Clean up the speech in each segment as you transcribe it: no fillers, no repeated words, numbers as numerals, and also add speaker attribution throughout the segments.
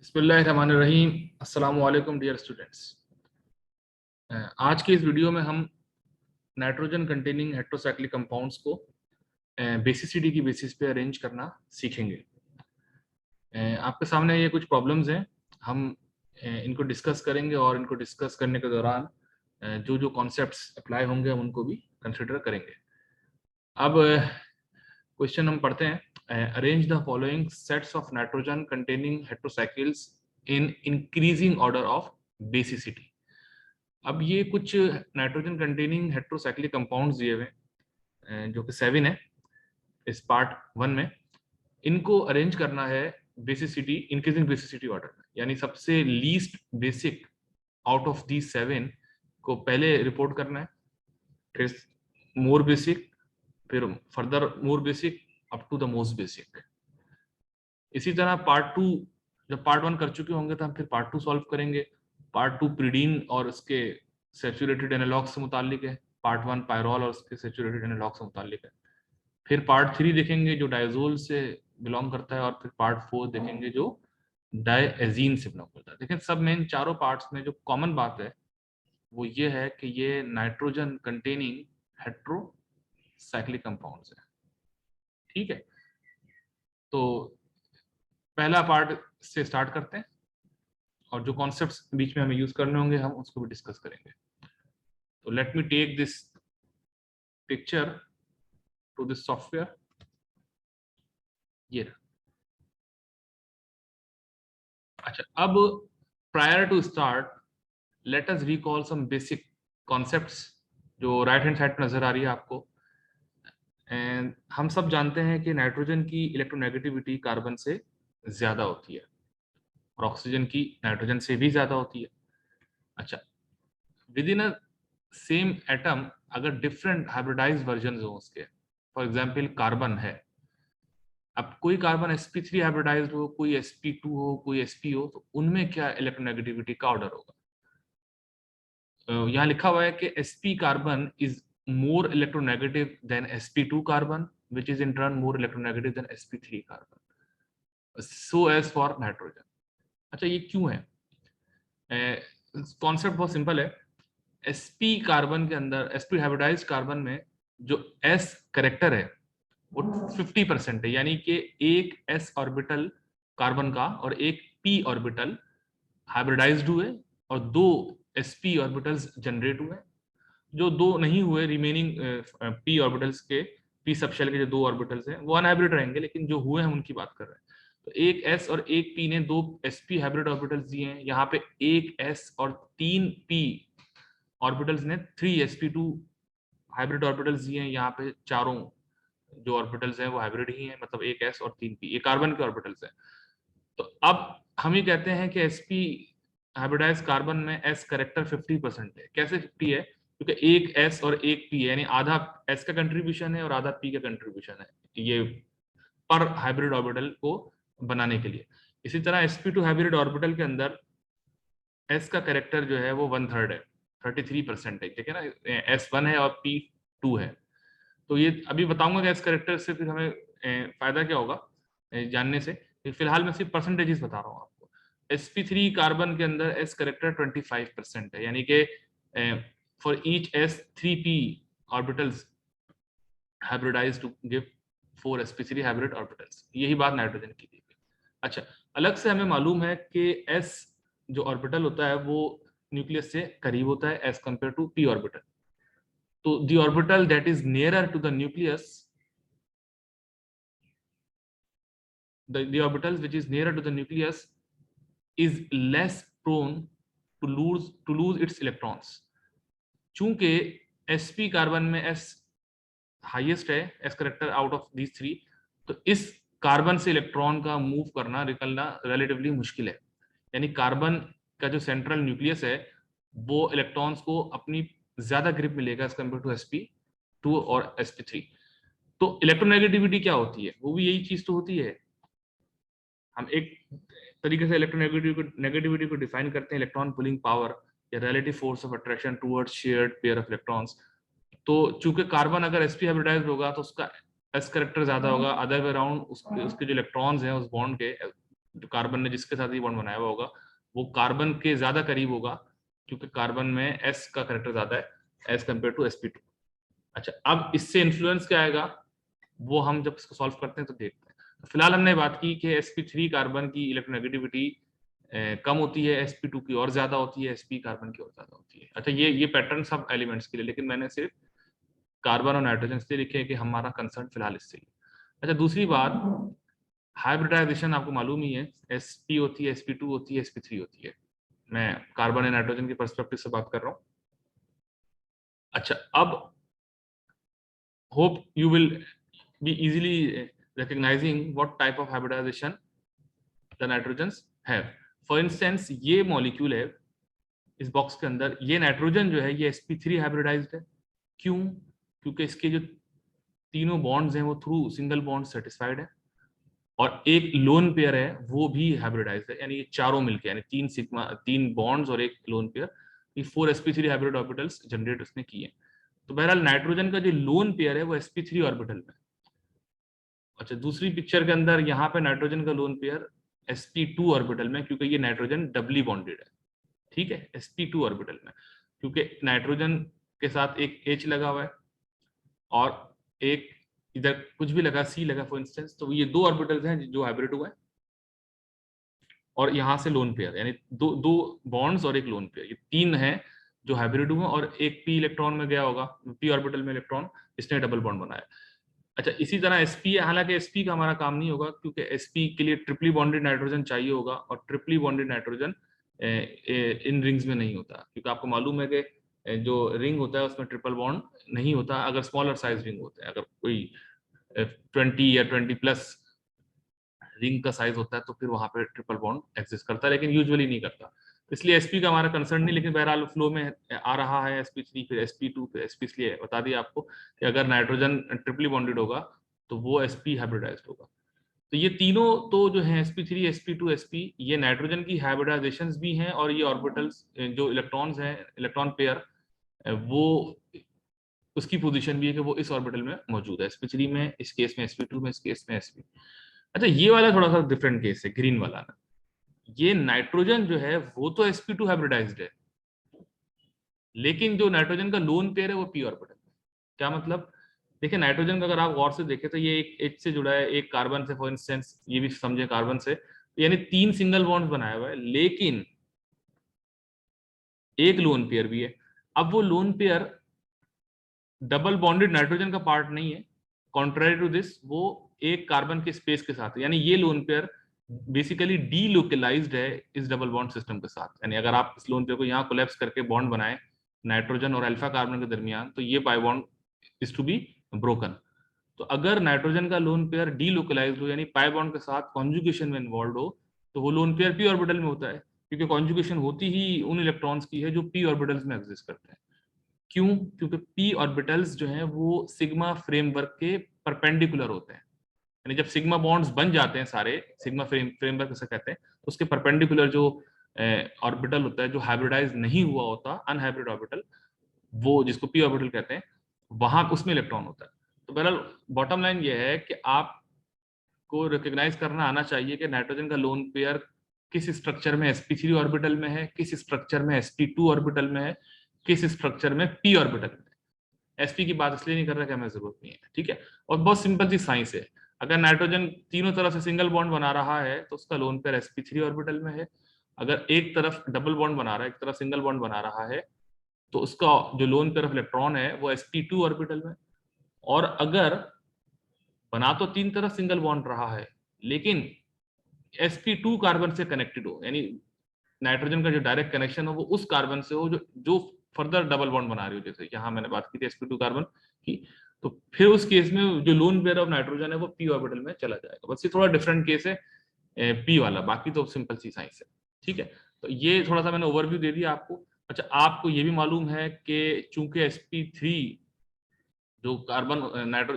Speaker 1: बिस्मिल्लाहिर्रहमानिर्रहीम। अस्सलामु अलैकुम डियर स्टूडेंट्स। आज के इस वीडियो में हम नाइट्रोजन कंटेनिंग हेट्रोसाइक्लिक कंपाउंड्स को बेसिसिटी की बेसिस पे अरेंज करना सीखेंगे। आपके सामने ये कुछ प्रॉब्लम्स हैं, हम इनको डिस्कस करेंगे और इनको डिस्कस करने के दौरान जो जो कॉन्सेप्ट्स अप्लाई होंगे हम उनको भी कंसिडर करेंगे। अब क्वेश्चन हम पढ़ते हैं। Arrange the following sets of nitrogen containing heterocycles in increasing order of basicity. अब ये कुछ नाइट्रोजन कंटेनिंग हेट्रोसाइक्लिक कंपाउंड्स दिए हुए हैं, जो कि 7 है इस पार्ट 1 में। इनको अरेंज करना है बेसिसिटी, इंक्रीजिंग बेसिसिटी ऑर्डर में, यानी सबसे least basic out of the 7 को पहले रिपोर्ट करना है, फिर मोर बेसिक, फिर further more basic up to the most basic. इसी तरह पार्ट 2, जब पार्ट 1 कर चुके होंगे तो हम फिर पार्ट 2 सॉल्व करेंगे। पार्ट 2 प्रीडीन और उसके सैचुरेटेड एनालॉग से मुतालिक है, पार्ट 1 पायरोल और उसके सैचुरेटेड एनालॉग से मुतालिक है। फिर पार्ट 3 देखेंगे जो डायजोल से बिलोंग करता है, और फिर पार्ट 4 देखेंगे जो डायजीन से बिलोंग करता है। लेकिन सब में इन चारों पार्ट्स में जो कॉमन बात है वो ये है कि ये नाइट्रोजन कंटेनिंग हेट्रोसाइक्लिक कंपाउंड्स है। ठीक है, तो पहला पार्ट से स्टार्ट करते हैं और जो कॉन्सेप्ट्स बीच में हमें यूज करने होंगे हम उसको भी डिस्कस करेंगे। तो let me take this picture to this software. ये अच्छा, अब prior to start let us recall some basic concepts जो राइट हैंड साइड पर नजर आ रही है आपको। एंड हम सब जानते हैं कि नाइट्रोजन की इलेक्ट्रोनेगेटिविटी कार्बन से ज्यादा होती है और ऑक्सीजन की नाइट्रोजन से भी ज्यादा होती है। अच्छा, with in a same atom अगर डिफरेंट हाइब्रिडाइज्ड वर्जन हो उसके, फॉर एग्जांपल कार्बन है, अब कोई कार्बन sp3 हाइब्रिडाइज्ड हो, कोई sp2 हो, कोई sp हो, तो उनमें क्या इलेक्ट्रोनेगेटिविटी का ऑर्डर होगा। यहाँ लिखा हुआ है कि sp carbon is more electronegative than sp2 carbon, which is in turn more electronegative than sp3 carbon, so as for nitrogen. अच्छा, ये क्यों है? कॉन्सेप्ट बहुत सिंपल है। sp कार्बन के अंदर, sp हाइब्रिडाइज्ड कार्बन में जो s करेक्टर है वो 50% है, यानी कि एक s ऑर्बिटल कार्बन का और एक p ऑर्बिटल हाइब्रिडाइज्ड हुए और दो sp ऑर्बिटल्स जनरेट हुए। जो दो नहीं हुए रिमेनिंग p ऑर्बिटल्स के, p सबशेल के जो दो ऑर्बिटल्स हैं वो अनहाइब्रिड रहेंगे, लेकिन जो हुए हम उनकी बात कर रहे हैं। तो एक s और एक p ने दो sp हाइब्रिड ऑर्बिटल्स दिए हैं, यहाँ पे एक s और तीन p ऑर्बिटल्स ने 3sp2 हाइब्रिड ऑर्बिटल्स दिए हैं, यहाँ पे चारों जो ऑर्बिटल्स हैं वो हाइब्रिड ही हैं, मतलब एक s और तीन p, ये कार्बन के ऑर्बिटल्स हैं। तो अब हम ये कहते हैं कि sp हाइब्रिडाइज कार्बन में s करेक्टर 50% है। कैसे 50 है? क्योंकि एक s और एक p है, यानी आधा s का कंट्रीब्यूशन है और आधा p का कंट्रीब्यूशन है ये पर हाइब्रिड ऑर्बिटल को बनाने के लिए। इसी तरह sp2 हाइब्रिड ऑर्बिटल के अंदर s का करेक्टर जो है वो 1/3 है, 33% है, ठीक है ना। s1 है और p2 है। तो ये अभी बताऊंगा कि एस करेक्टर से फिर हमें फायदा क्या होगा जानने से। फिलहाल मैं सिर्फ परसेंटेजेस बता रहा हूँ आपको। sp3 कार्बन के अंदर एस करेक्टर 25% है, यानी कि for each s3p orbitals hybridise to give 4 sp3 hybrid orbitals. यही बात नाइट्रोजन की थी। अच्छा, अलग से हमें मालूम है कि s जो ऑर्बिटल होता है वो न्यूक्लियस से करीब होता है as compare to p orbital. तो the orbital that is nearer to the nucleus, the orbital which is nearer to the nucleus is less prone to lose its electrons। चूंकि sp कार्बन में s highest है, s character out of these three, तो इस carbon से electron का move करना, निकलना relatively मुश्किल है। यानी कार्बन का जो सेंट्रल न्यूक्लियस है वो इलेक्ट्रॉन्स को अपनी ज्यादा ग्रिप मिलेगा एज कम्पेयर टू sp2 और sp3। तो इलेक्ट्रोनेगेटिविटी क्या होती है? वो भी यही चीज तो होती है। हम एक तरीके से इलेक्ट्रोनेगेटिविटी को डिफाइन करते हैं इलेक्ट्रॉन पुलिंग पावर या relative force of attraction towards shared pair of electrons. तो चूंकि कार्बन अगर sp हाइब्रिडाइज्ड होगा तो उसका s करेक्टर ज्यादा होगा, अदर वे अराउंड उसके जो इलेक्ट्रॉन्स हैं उस बॉन्ड के जो कार्बन ने जिसके साथ ये बॉन्ड बनाया हुआ होगा वो कार्बन के ज्यादा करीब होगा, क्योंकि कार्बन में S का कैरेक्टर ज्यादा है एज कम्पेयर टू sp2। अच्छा, अब इससे इन्फ्लुएंस क्या आएगा वो हम जब इसको सॉल्व करते हैं तो देखते हैं। फिलहाल हमने बात की कि sp3 कार्बन की इलेक्ट्रोनेगेटिविटी कम होती है, sp2 की और ज्यादा होती है, sp कार्बन की और ज्यादा होती है। अच्छा, ये पैटर्न सब एलिमेंट्स के लिए, लेकिन मैंने सिर्फ कार्बन और नाइट्रोजन से लिखे हैं कि हमारा कंसर्न फिलहाल इससे ही। अच्छा, दूसरी बात, हाइब्रिडाइजेशन आपको मालूम ही है, sp होती है, sp2 होती है, sp3 होती है। मैं कार्बन और नाइट्रोजन के पर्सपेक्टिव से बात कर रहा हूँ। अच्छा, अब hope you will be easily recognizing what type of hybridization the nitrogens have. For instance, ये मॉलिक्यूल है इस बॉक्स के अंदर, ये नाइट्रोजन जो है ये sp3 हाइब्रिडाइज्ड है। क्यों? क्योंकि इसके जो तीनों बॉन्ड्स हैं वो थ्रू सिंगल बॉन्ड सेटिस्फाइड है, और एक लोन पेयर है वो भी हाइब्रिडाइज्ड है, यानी ये चारों मिलके, यानी तीन बॉन्ड्स और एक लोन पेयर, ये 4 sp3 हाइब्रिड ऑर्बिटल्स जनरेट उसने किए। तो बहरहाल नाइट्रोजन का जो लोन पेयर है वो sp3 ऑर्बिटल में। अच्छा, दूसरी पिक्चर के अंदर यहाँ पे नाइट्रोजन का लोन पेयर sp2 ऑर्बिटल में, क्योंकि ये नाइट्रोजन डबली बॉन्डेड है। ठीक है, sp2 ऑर्बिटल में, क्योंकि नाइट्रोजन के साथ एक H लगा हुआ है और एक इधर कुछ भी लगा, C लगा फॉर इंस्टेंस, तो ये दो ऑर्बिटल्स हैं जो हाइब्रिड हुआ है, और यहाँ से लोन पेयर, यानी दो दो बॉन्ड्स और एक लोन पेयर, ये तीन हैं जो हाइब्रिड हुए, और एक p इलेक्ट्रॉन में गया होगा, p ऑर्बिटल में इलेक्ट्रॉन, इसने डबल बॉन्ड बनाया। अच्छा, इसी तरह sp, हालांकि sp का हमारा काम नहीं होगा, क्योंकि sp के लिए ट्रिपली बॉन्डेड नाइट्रोजन चाहिए होगा, और ट्रिपली बॉन्डेड नाइट्रोजन इन रिंग्स में नहीं होता, क्योंकि आपको मालूम है कि जो रिंग होता है उसमें ट्रिपल बॉन्ड नहीं होता अगर स्मॉलर साइज रिंग होते हैं। अगर कोई 20 या 20+ रिंग का साइज होता है तो फिर वहां पे ट्रिपल बॉन्ड एग्जिस्ट करता है, लेकिन यूजुअली नहीं करता। इसलिए sp का हमारा कंसर्न नहीं, लेकिन बहरहाल फ्लो में आ रहा है sp3 फिर sp2 फिर sp, इसलिए बता दिया आपको कि अगर नाइट्रोजन ट्रिपली बॉन्डेड होगा तो वो sp हाइब्रिडाइज्ड होगा। तो ये तीनों तो जो है sp3 sp2 sp, ये नाइट्रोजन की हाइब्रिडाइजेशंस भी हैं, और ये ऑर्बिटल्स जो इलेक्ट्रॉन्स हैं, इलेक्ट्रॉन पेयर, वो उसकी पोजीशन भी है कि वो इस ऑर्बिटल में मौजूद है, sp3 में, इस केस में sp2 में, इस केस में sp। अच्छा, ये वाला थोड़ा सा डिफरेंट केस है, ग्रीन वाला ना, ये नाइट्रोजन जो है वो तो sp2 हाइब्रिडाइज्ड है, लेकिन जो नाइट्रोजन का लोन पेयर है वो p ऑर्बिटल है। क्या मतलब? देखिए, नाइट्रोजन का अगर आप गौर से देखें तो ये एक H से जुड़ा है, एक कार्बन से, फॉर इंस्टेंस ये भी समझे कार्बन से, यानी 3 सिंगल बॉन्ड बनाया हुआ है, लेकिन एक लोन पेयर भी है। अब वो lone pair double bonded nitrogen का पार्ट नहीं है, कॉन्ट्रारी टू दिस वो एक कार्बन के स्पेस के साथ है, यानी ये लोन पेयर बेसिकली डीलोकलाइज्ड है इस डबल बॉन्ड सिस्टम के साथ। यानी अगर आप इस लोन पेयर को यहाँ कोलैप्स करके बॉन्ड बनाए नाइट्रोजन और अल्फा कार्बन के दरमियान, तो ये pi bond is to be broken. तो अगर नाइट्रोजन का लोन पेयर डीलोकलाइज्ड हो, यानी पाई बॉन्ड के साथ कॉन्जुगेशन में इन्वॉल्व हो, तो वो लोन पेयर p ऑर्बिटल में होता है, क्योंकि कॉन्जुगेशन होती ही उन इलेक्ट्रॉन्स की है जो p ऑर्बिटल्स में एग्जिस्ट करते हैं। क्यों? क्योंकि p ऑर्बिटल्स जो हैं वो सिग्मा फ्रेमवर्क के परपेंडिकुलर होते हैं, यानी जब सिग्मा बॉन्ड्स बन जाते हैं सारे, सिग्मा फ्रेमवर्क ऐसा कहते हैं, तो उसके परपेंडिकुलर जो ऑर्बिटल होता है जो हाइब्रिडाइज नहीं हुआ होता, अनहाइब्रिड ऑर्बिटल, वो जिसको p ऑर्बिटल कहते हैं, वहां उसमें इलेक्ट्रॉन होता है। तो बहरहाल बॉटम लाइन ये है कि आपको रिकॉग्नाइज करना आना चाहिए कि नाइट्रोजन का लोन पेयर किस स्ट्रक्चर में sp3 ऑर्बिटल में है, किस स्ट्रक्चर में sp2 ऑर्बिटल में है, किस स्ट्रक्चर में p ऑर्बिटल में है। sp की बात इसलिए नहीं कर रहा कि हमें जरूरत नहीं है, ठीक है। और बहुत सिंपल सी साइंस है, अगर नाइट्रोजन तीनों तरफ से सिंगल बॉन्ड बना रहा है तो उसका लोन पेयर sp3 ऑर्बिटल में है। अगर एक तरफ डबल बॉन्ड बना रहा है, एक तरफ सिंगल बॉन्ड बना रहा है, तो उसका जो लोन पेयर ऑफ इलेक्ट्रॉन है वो sp2 ऑर्बिटल में। और अगर बना तो तीन तरफ सिंगल बॉन्ड रहा है, लेकिन sp2 कार्बन से कनेक्टेड हो, यानी नाइट्रोजन का जो डायरेक्ट कनेक्शन हो वो उस कार्बन से हो जो जो फर्दर डबल बॉन्ड बना रही हो, जैसे यहाँ मैंने बात की थी sp2 कार्बन की, तो फिर उस केस में जो लोन पेयर ऑफ नाइट्रोजन है वो p ऑर्बिटल में चला जाएगा। बस ये थोड़ा डिफरेंट केस है p वाला, बाकी तो सिंपल सी साइंस है, ठीक है। तो ये थोड़ा सा मैंने ओवरव्यू दे दिया आपको। अच्छा, आपको ये भी मालूम है कि चूंकि sp3 जो कार्बन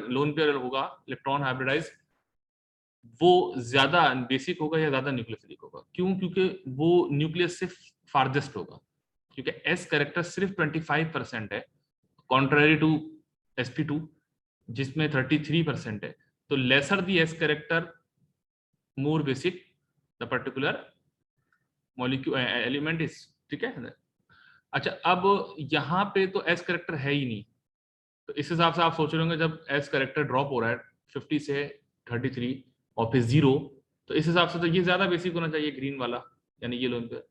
Speaker 1: लोन पेयर होगा इलेक्ट्रॉन हाइब्रिडाइज, वो ज्यादा बेसिक होगा या ज्यादा न्यूक्लियोफिलिक होगा। क्यों? क्योंकि वो न्यूक्लियस से फारदेस्ट होगा, क्योंकि S कैरेक्टर सिर्फ 25% है, कॉन्ट्ररी टू sp2 जिसमें 33% है। तो lesser the S character, more basic the particular molecule element is, ठीक है। अच्छा, अब यहाँ पे तो एस करेक्टर है ही नहीं, तो इस हिसाब से आप सोच रहे होंगे जब एस करेक्टर ड्रॉप हो रहा है 50 से 33 और फिर 0, तो इस हिसाब से तो ये ज्यादा बेसिक होना चाहिए ग्रीन वाला, यानी ये लोन पेयर।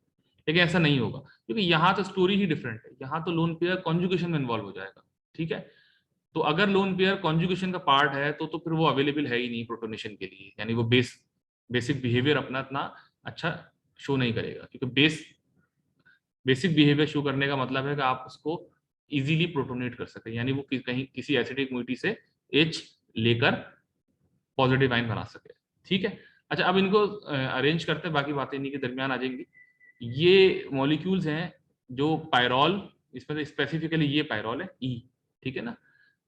Speaker 1: लेकिन ऐसा नहीं होगा, क्योंकि यहाँ तो स्टोरी ही डिफरेंट है। यहाँ तो लोन पेयर कॉन्जुगेशन में इन्वॉल्व हो जाएगा, ठीक है। तो अगर लोन पेयर कॉन्जुगेशन का पार्ट है तो फिर वो अवेलेबल है ही नहीं प्रोटोनेशन के लिए, यानी वो बेसिक बिहेवियर अपना इतना अच्छा शो नहीं करेगा, क्योंकि बेसिक बिहेवियर शो करने का मतलब है कि आप उसको इजीली प्रोटोनेट कर सके, यानी वो कहीं किसी एसिडिक मोइटी से एच लेकर पॉजिटिव आयन बना सके, ठीक है। अच्छा, अब इनको अरेंज करते हैं, बाकी बातें इन्हीं के दरमियान आ जाएंगी। ये मॉलिक्यूल्स हैं जो पायरॉल, इसमें से स्पेसिफिकली ये पायरॉल है ई, ठीक है ना।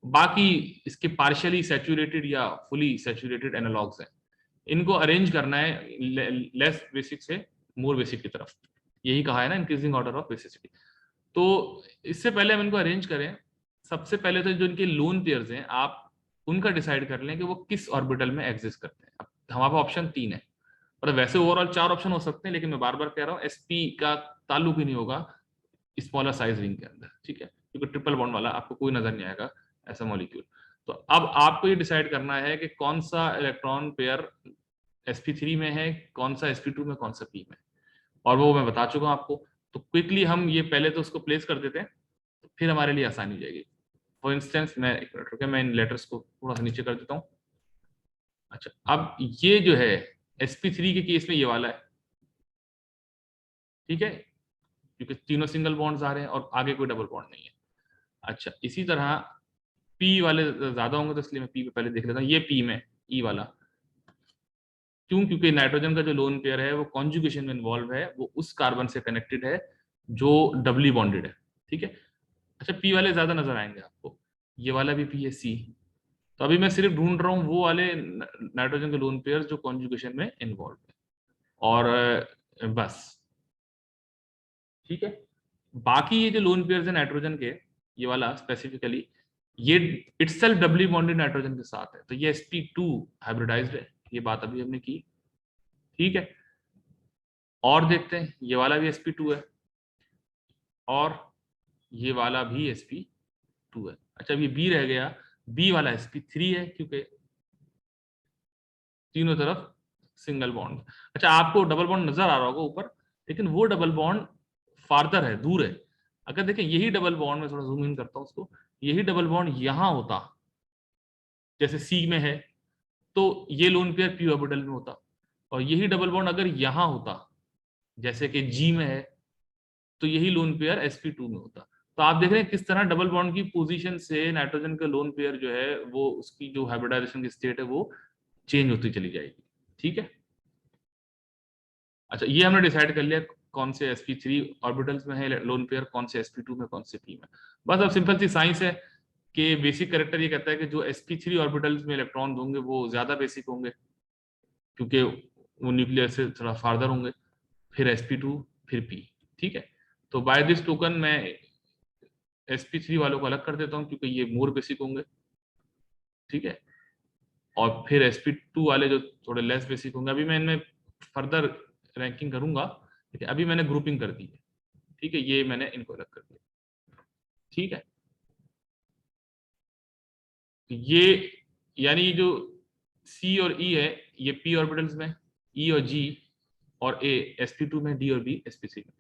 Speaker 1: बाकी इसके पार्शियली सैचुरेटेड या फुली सैचुरेटेड एनालॉग्स हैं। इनको अरेंज करना है लेस बेसिक से मोर बेसिक की तरफ, यही कहा है ना, इंक्रीजिंग ऑर्डर ऑफ बेसिसिटी। तो इससे पहले हम इनको अरेंज करें, सबसे पहले तो जो इनके लोन पेयर्स हैं आप उनका डिसाइड कर लें कि वो किस ऑर्बिटल में एग्जिस्ट करते हैं। अब हमारे पास ऑप्शन 3 है, और वैसे ओवरऑल 4 ऑप्शन हो सकते हैं, लेकिन मैं बार बार कह रहा हूँ एसपी का ताल्लुक ही नहीं होगा स्मॉलर साइज रिंग के अंदर, ठीक है, क्योंकि ट्रिपल बॉन्ड वाला आपको कोई नजर नहीं आएगा ऐसा मॉलिक्यूल। तो अब आपको ये डिसाइड करना है कि कौन सा इलेक्ट्रॉन पेयर sp3 में है, कौन सा sp2 में, कौन सा p में, और वो मैं बता चुका हूँ आपको। तो क्विकली हम ये पहले तो उसको प्लेस कर देते हैं, तो फिर हमारे लिए आसानी हो जाएगी। फॉर इंस्टेंस मैं एक मिनट रुके, मैं इन लेटर्स को थोड़ा सा नीचे कर देता हूँ। अच्छा, अब ये जो है sp3 के केस में ये वाला है, ठीक है, क्योंकि तीनों सिंगल बॉन्ड्स आ रहे हैं और आगे कोई डबल बॉन्ड नहीं है। अच्छा, इसी तरह पी वाले ज्यादा होंगे, तो इसलिए मैं पी पे पहले देख लेता हूँ। ये पी में ई वाला, क्यों? क्योंकि नाइट्रोजन का जो लोन पेयर है वो कॉन्जुगेशन में इन्वॉल्व है, वो उस कार्बन से कनेक्टेड है जो डबली बॉन्डेड है, ठीक है। अच्छा, पी वाले ज्यादा नजर आएंगे आपको, ये वाला भी पी है, सी। तो अभी मैं सिर्फ ढूंढ रहा हूँ वो वाले नाइट्रोजन के लोन पेयर जो कॉन्जुगेशन में इन्वॉल्व है, और बस, ठीक है। बाकी ये जो लोन पेयर है नाइट्रोजन के, ये वाला स्पेसिफिकली ये इटसेल्फ डबली बॉन्डेड नाइट्रोजन के साथ है, तो ये sp2 हाइब्रिडाइज्ड है, ये बात अभी हमने की, ठीक है। और देखते हैं, ये वाला भी sp2 है, और ये वाला भी sp2 है। अच्छा, अब ये बी रह गया, बी वाला sp3 है, क्योंकि तीनों तरफ सिंगल बॉन्ड। अच्छा, आपको डबल बॉन्ड नजर आ रहा होगा ऊपर, लेकिन वो डबल बॉन्ड फार्दर है, दूर है। अगर देखें यही डबल बॉन्ड, मैं थोड़ा जूम इन करता हूं उसको, यही डबल बॉन्ड यहां होता, जैसे सी में है, तो ये लोन पेयर पी ऑर्बिटल में होता, और यही डबल बॉन्ड अगर यहां होता, जैसे कि जी में है, तो यही लोन पेयर sp2 में होता। तो आप देख रहे हैं किस तरह डबल बॉन्ड की पोजीशन से नाइट्रोजन का लोन पेयर जो है वो उसकी जो हाइब्रिडाइजेशन की स्टेट है वो चेंज होती चली जाएगी, ठीक है। अच्छा, ये हमने डिसाइड कर लिया कौन से sp3 ऑर्बिटल्स में है लोन पेयर, कौन से sp2 में, कौन से p में। बस अब सिंपल सी साइंस है कि बेसिक कैरेक्टर ये कहता है कि जो sp3 ऑर्बिटल्स में इलेक्ट्रॉन होंगे वो ज्यादा बेसिक होंगे, क्योंकि वो न्यूक्लियर से थोड़ा फार्दर होंगे, फिर sp2, फिर p, ठीक है। तो बाय दिस टोकन मैं sp3 वालों को अलग कर देता हूँ, क्योंकि ये मोर बेसिक होंगे, ठीक है। और फिर sp2 वाले जो थोड़े लेस बेसिक होंगे, अभी मैं इनमें फर्दर रैंकिंग करूंगा, लेकिन अभी मैंने ग्रुपिंग कर दी है, ठीक है, ये मैंने इनको अलग कर दिया, ठीक है। तो ये यानी जो सी और ई है ये पी ऑर्बिटल्स में, ई और जी और ए sp2 में, डी और बी sp3 में,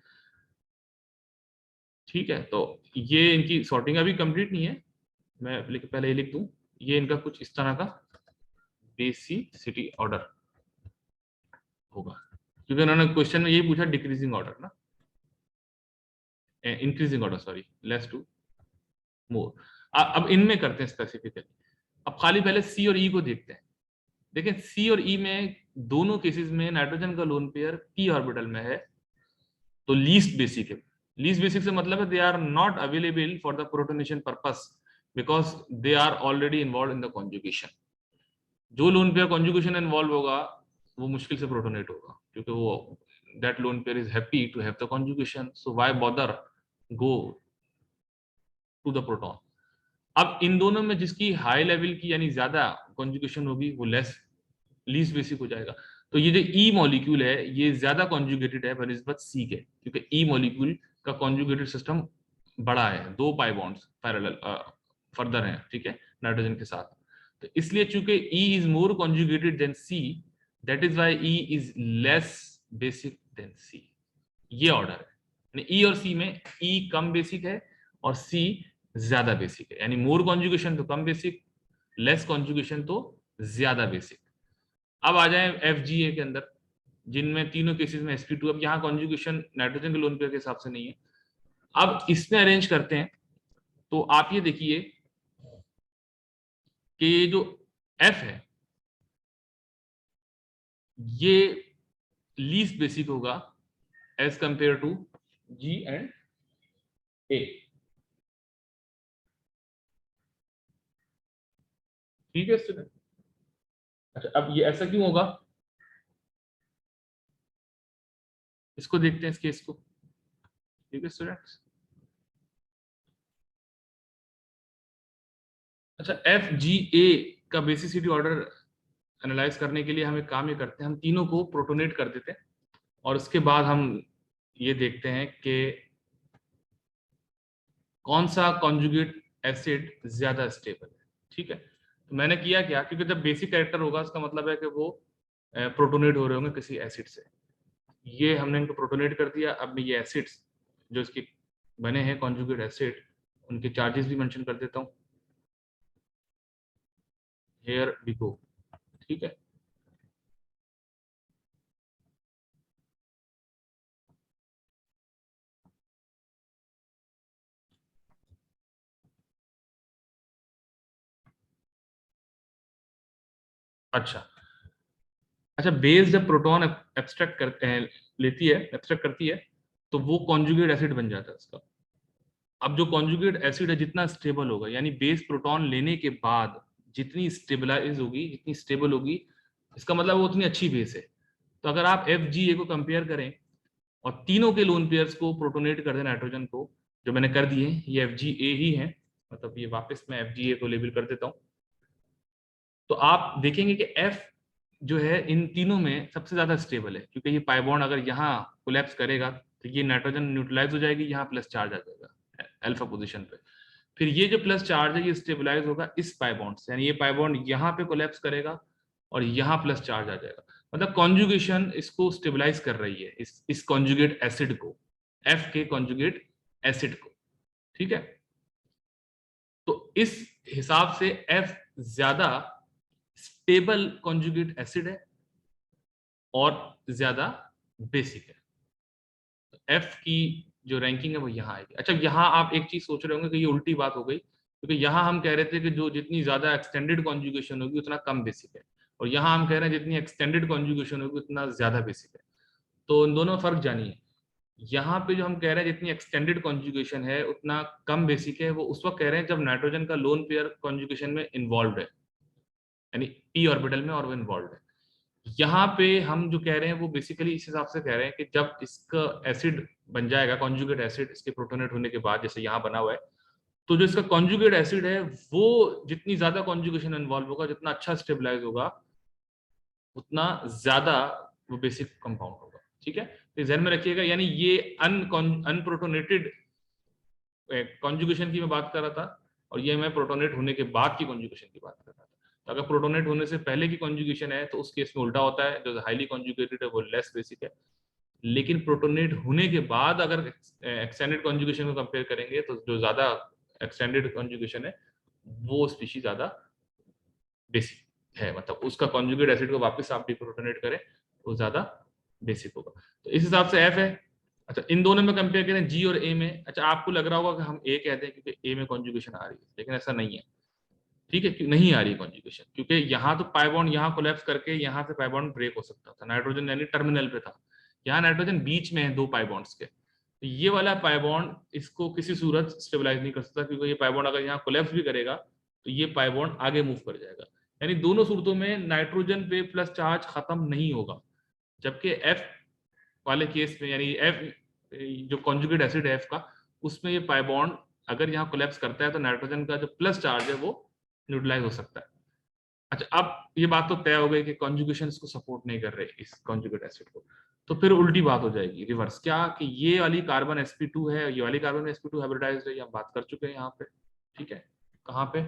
Speaker 1: ठीक है। तो ये इनकी सॉर्टिंग अभी कंप्लीट नहीं है, मैं पहले ये लिख दूं, ये इनका कुछ इस तरह का बेसिसिटी ऑर्डर होगा, क्योंकि उन्होंने क्वेश्चन में यही पूछा, डिक्रीजिंग ऑर्डर ना, increasing order, sorry, less to more. अब इनमें करते हैं स्पेसिफिकली। अब खाली पहले सी और ई को देखते हैं। देखें, सी और ई में दोनों केसेस में नाइट्रोजन का लोन पेयर पी ऑर्बिटल में है, तो लीस्ट बेसिक है। लीस्ट बेसिक से मतलब है they are not available for the protonation purpose, because they are already involve in the conjugation. जो लोन पेयर कॉन्जुगेशन इन्वॉल्व होगा वो मुश्किल से प्रोटोनेट होगा, क्योंकि वो that lone pair is happy to have the conjugation, so why bother go to the proton. अब इन दोनों में जिसकी हाई लेवल की यानी ज्यादा कॉन्जुगेशन होगी वो लेस लीस्ट बेसिक हो जाएगा। तो ये जो ई मॉलिक्यूल है ये ज्यादा कॉन्जुगेटेड है बनिस्बत सी के, क्योंकि ई मॉलिक्यूल का कॉन्जुगेटेड सिस्टम बड़ा है, 2 पाई बॉन्ड्स पैरेलल फर्दर हैं, ठीक है, नाइट्रोजन के साथ। तो इसलिए चूंकि E is more conjugated than C, that is why E is less basic than C. ये ऑर्डर है, यानी ई और सी में ई कम बेसिक है और सी ज्यादा बेसिक है, यानी मोर कॉन्जुगेशन तो कम बेसिक, लेस कॉन्जुगेशन तो ज्यादा बेसिक। अब आ जाए एफजीए के अंदर, जिनमें तीनों केसेस में sp2, अब यहाँ कॉन्जुगेशन नाइट्रोजन के लोन पेयर के हिसाब से नहीं है। अब इसमें अरेंज करते हैं, तो आप ये देखिए कि ये जो एफ है ये लीस्ट बेसिक होगा as compare to G and A. ठीक है स्टूडेंट। अच्छा, अब ये ऐसा क्यों होगा, इसको देखते हैं इस केस को। ठीक है स्टूडेंट्स। अच्छा, एफ जी ए का बेसिसिटी ऑर्डर एनालाइज करने के लिए हम एक काम ये करते हैं, हम तीनों को प्रोटोनेट कर देते हैं और उसके बाद हम ये देखते हैं कि कौन सा कॉन्जुगेट एसिड ज्यादा स्टेबल है। ठीक है, तो मैंने किया क्या, क्योंकि जब बेसिक कैरेक्टर होगा उसका मतलब है कि वो प्रोटोनेट हो रहे होंगे किसी एसिड से। ये हमने इनको प्रोटोनेट कर दिया। अब मैं ये एसिड्स जो इसके बने हैं कॉन्जुगेट एसिड, उनके चार्जेस भी मेंशन कर देता हूँ। Here we go. ठीक है, अच्छा अच्छा, बेस जब प्रोटॉन एब्स्ट्रैक्ट करते हैं, लेती है, एब्स्ट्रैक्ट करती है, तो वो कॉन्जुगेट एसिड बन जाता है उसका। अब जो कॉन्जुगेट एसिड है जितना स्टेबल होगा, यानी बेस प्रोटॉन लेने के बाद जितनी स्टेबलाइज होगी, जितनी स्टेबल होगी, इसका मतलब वो उतनी अच्छी बेस है। तो अगर आप एफ जी ए को कंपेयर करें और तीनों के लोन पेयर्स को प्रोटोनेट कर दें नाइट्रोजन को, जो मैंने कर दिए, ये एफ जी ए ही है, मतलब ये वापस मैं एफ जी ए को लेबल कर देता हूँ। तो आप देखेंगे कि एफ जो है इन तीनों में सबसे ज्यादा स्टेबल है, क्योंकि ये पाई बॉन्ड अगर यहाँ कोलैप्स करेगा तो ये नाइट्रोजन न्यूट्रलाइज हो जाएगी, यहाँ प्लस चार्ज आ जाएगा अल्फा पोजीशन पे। फिर ये जो प्लस चार्ज है ये स्टेबलाइज होगा इस पाई बॉन्ड से, यानी ये पाई बॉन्ड यहाँ पे कोलैप्स करेगा और यहाँ प्लस चार्ज आ जाएगा। मतलब कॉन्जुगेशन इसको स्टेबलाइज कर रही है, इस कॉन्जुगेट एसिड को, एफ के कॉन्जुगेट एसिड को। ठीक है, तो इस हिसाब से एफ ज्यादा स्टेबल कॉन्जुगेट एसिड है और ज्यादा बेसिक है। तो एफ की जो रैंकिंग है वो यहाँ आएगी। अच्छा, यहाँ आप एक चीज सोच रहे होंगे कि ये उल्टी बात हो गई, क्योंकि यहाँ हम कह रहे थे कि जो जितनी ज्यादा एक्सटेंडेड कॉन्जुगेशन होगी उतना कम बेसिक है, और यहाँ हम कह रहे हैं जितनी एक्सटेंडेड कॉन्जुगेशन होगी उतना ज्यादा बेसिक है। तो इन दोनों में फर्क जानिए। यहाँ पे जो हम कह रहे हैं जितनी एक्सटेंडेड कॉन्जुगेशन है उतना कम बेसिक है, वो उस वक्त कह रहे हैं जब नाइट्रोजन का लोन पेयर कॉन्जुगेशन में इन्वॉल्व है, यानी पी ऑर्बिटल में, और वो इन्वॉल्व है। यहाँ पे हम जो कह रहे हैं वो बेसिकली इस हिसाब से कह रहे हैं कि जब इसका एसिड बन जाएगा, कॉन्जुगेट एसिड, इसके प्रोटोनेट होने के बाद, जैसे यहाँ बना हुआ है, तो जो इसका कॉन्जुगेट एसिड है वो जितनी ज्यादा कॉन्जुगेशन इन्वॉल्व होगा, जितना अच्छा स्टेबलाइज होगा, उतना ज्यादा वो बेसिक कंपाउंड होगा। ठीक है, तो ध्यान में रखिएगा, यानी ये अनप्रोटोनेटेड कॉन्जुगेशन की मैं बात कर रहा था, और ये मैं प्रोटोनेट होने के बाद की कॉन्जुगेशन की बात कर रहा था। तो अगर प्रोटोनेट होने से पहले की कॉन्जुगेशन है तो उस केस में उल्टा होता है, जो हाईली कॉन्जुगेटेड है वो लेस बेसिक है। लेकिन प्रोटोनेट होने के बाद अगर एक्सटेंडेड कॉन्जुगेशन को कंपेयर करेंगे तो जो ज्यादा एक्सटेंडेड कॉन्जुगेशन है वो स्पीशीज ज्यादा बेसिक है, मतलब उसका कॉन्जुगेट एसिड को वापस आप डिप्रोटोनेट करें तो ज्यादा बेसिक होगा। तो इस हिसाब से एफ है। अच्छा, इन दोनों में कंपेयर करें जी और ए में, अच्छा आपको लग रहा होगा कि हम ए कहते हैं क्योंकि ए में कॉन्जुगेशन आ रही है, लेकिन ऐसा नहीं है। ठीक है, क्यों नहीं आ रही है कॉन्जुगेशन, क्योंकि यहाँ तो पाई बॉन्ड यहाँ कोलैप्स करके यहाँ से पाई बॉन्ड ब्रेक हो सकता था, नाइट्रोजन यानी टर्मिनल पे था, यहाँ नाइट्रोजन बीच में है दो पाई बॉन्ड्स के, तो ये वाला पाई बॉन्ड इसको किसी सूरत स्टेबलाइज नहीं कर सकता, क्योंकि ये पाई बॉन्ड अगर यहाँ कोलैप्स भी करेगा तो ये पाई बॉन्ड आगे मूव कर जाएगा। यानी दोनों सूरतों में नाइट्रोजन पे प्लस चार्ज खत्म नहीं होगा, जबकि एफ वाले केस में, यानी एफ जो कॉन्जुगेट एसिड है एफ का, उसमें ये पाई बॉन्ड अगर यहाँ कोलैप्स करता है तो नाइट्रोजन का जो प्लस चार्ज है वो न्यूट्रलाइज हो सकता है। अच्छा, अब ये बात तो तय हो गई कि कॉन्जुगेशन इसको सपोर्ट नहीं कर रहे इस कॉन्जुगेट एसिड को, तो फिर उल्टी बात हो जाएगी, रिवर्स। क्या कि ये वाली कार्बन sp2 है, ये वाली कार्बन sp2 हाइब्रिडाइज्ड है, ये हम बात कर चुके हैं यहाँ पे। ठीक है, कहाँ पे,